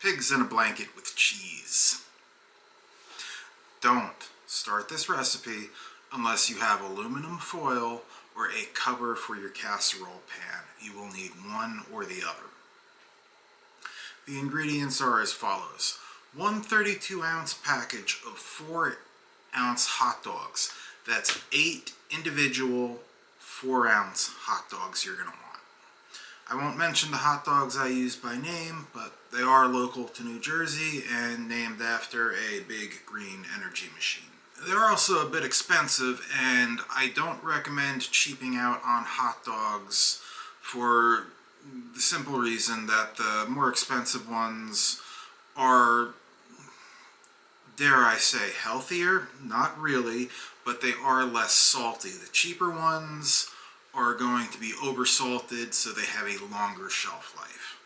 Pigs in a blanket with cheese. Don't start this recipe unless you have aluminum foil or a cover for your casserole pan. You will need one or the other. The ingredients are as follows. 1 32-ounce package of 4-ounce hot dogs. That's 8 individual 4-ounce hot dogs you're going to want. I won't mention the hot dogs I use by name, but they are local to New Jersey and named after a big green energy machine. They're also a bit expensive, and I don't recommend cheaping out on hot dogs for the simple reason that the more expensive ones are, dare I say, healthier. Not really, but they are less salty. The cheaper ones are going to be oversalted, so they have a longer shelf life.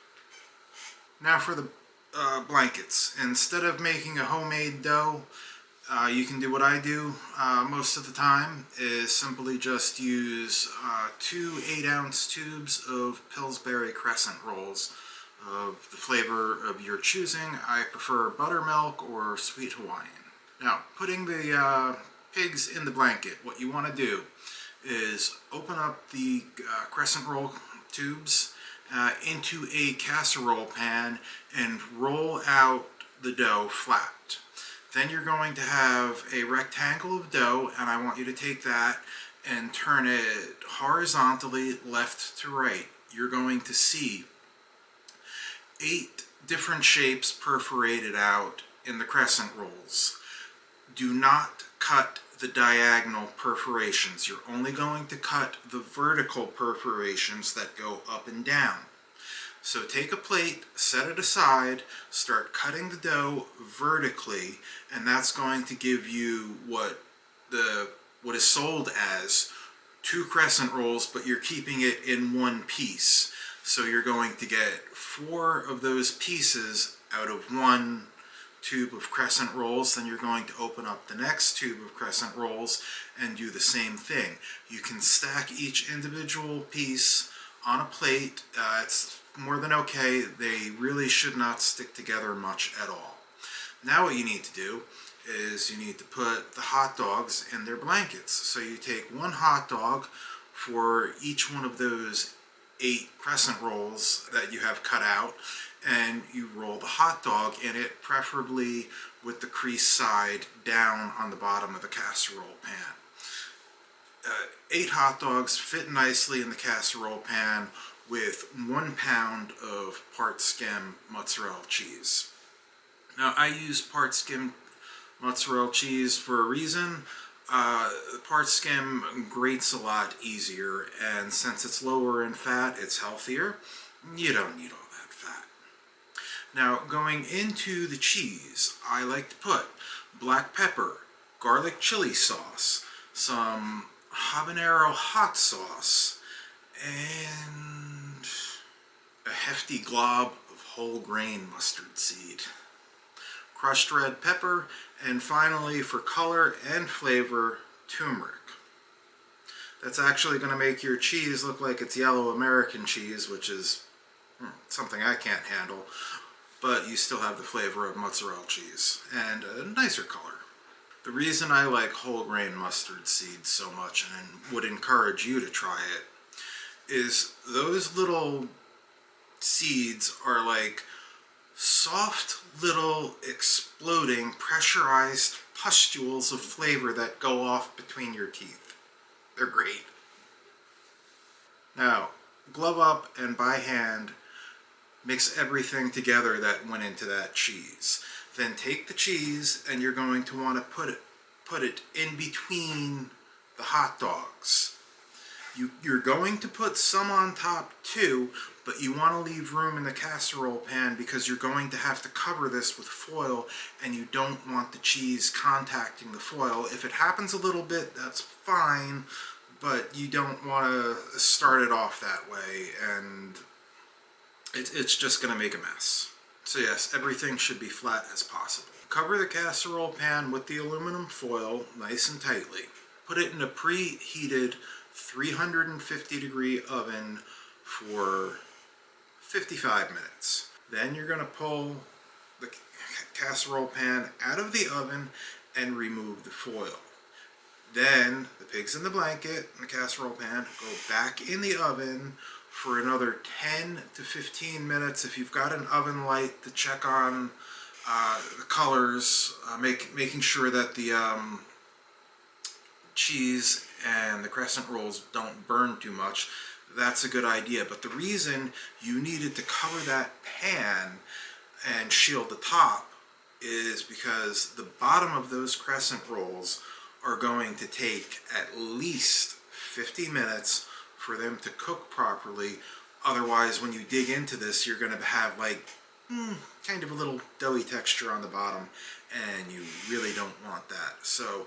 Now for the blankets. Instead of making a homemade dough, you can do what I do most of the time, is simply just use 2 8-ounce tubes of Pillsbury crescent rolls of the flavor of your choosing. I prefer buttermilk or sweet Hawaiian. Now, putting the pigs in the blanket, what you want to do is open up the crescent roll tubes into a casserole pan and roll out the dough flat. Then you're going to have a rectangle of dough, and I want you to take that and turn it horizontally left to right. You're going to see 8 different shapes perforated out in the crescent rolls. Do not cut the diagonal perforations. You're only going to cut the vertical perforations that go up and down. So take a plate, set it aside, start cutting the dough vertically, and that's going to give you what is sold as 2 crescent rolls, but you're keeping it in one piece. So you're going to get 4 of those pieces out of one tube of crescent rolls. Then you're going to open up the next tube of crescent rolls and do the same thing. You can stack each individual piece on a plate. It's more than okay. They really should not stick together much at all. Now what you need to do is you need to put the hot dogs in their blankets. So you take 1 hot dog for each one of those 8 crescent rolls that you have cut out, and you roll the hot dog in it, preferably with the crease side down on the bottom of the casserole pan. 8 hot dogs fit nicely in the casserole pan with 1 pound of part skim mozzarella cheese. Now I use part skim mozzarella cheese for a reason. Part skim grates a lot easier, and since it's lower in fat, it's healthier. You don't need all that fat. Now, going into the cheese, I like to put black pepper, garlic chili sauce, some habanero hot sauce, and a hefty glob of whole grain mustard seed, crushed red pepper, and finally, for color and flavor, turmeric. That's actually going to make your cheese look like it's yellow American cheese, which is something I can't handle, but you still have the flavor of mozzarella cheese and a nicer color. The reason I like whole grain mustard seeds so much, and would encourage you to try it, is those little seeds are like soft little exploding pressurized pustules of flavor that go off between your teeth. They're great. Now, glove up and by hand mix everything together that went into that cheese. Then take the cheese and you're going to want to put it in between the hot dogs. You're going to put some on top too, but you want to leave room in the casserole pan because you're going to have to cover this with foil, and you don't want the cheese contacting the foil. If it happens a little bit, that's fine, but you don't want to start it off that way, and it's just going to make a mess. So yes, everything should be flat as possible. Cover the casserole pan with the aluminum foil nice and tightly. Put it in a preheated 350-degree oven for 55 minutes. Then you're going to pull the casserole pan out of the oven and remove the foil. Then the pigs in the blanket and the casserole pan go back in the oven for another 10 to 15 minutes. If you've got an oven light to check on the colors, making sure that the cheese and the crescent rolls don't burn too much, that's a good idea. But the reason you needed to cover that pan and shield the top is because the bottom of those crescent rolls are going to take at least 50 minutes for them to cook properly. Otherwise, when you dig into this, you're going to have like kind of a little doughy texture on the bottom, and you really don't want that. So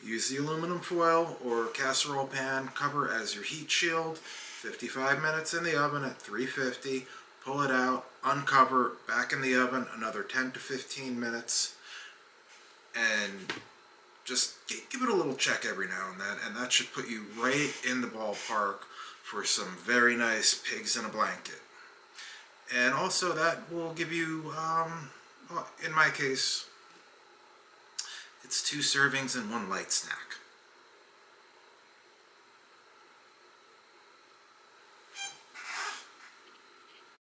use the aluminum foil or casserole pan cover as your heat shield. 55 minutes in the oven at 350. Pull it out, uncover, back in the oven, another 10 to 15 minutes, and just give it a little check every now and then, and that should put you right in the ballpark for some very nice pigs in a blanket. And also that will give you, well, in my case, it's 2 servings and 1 light snack.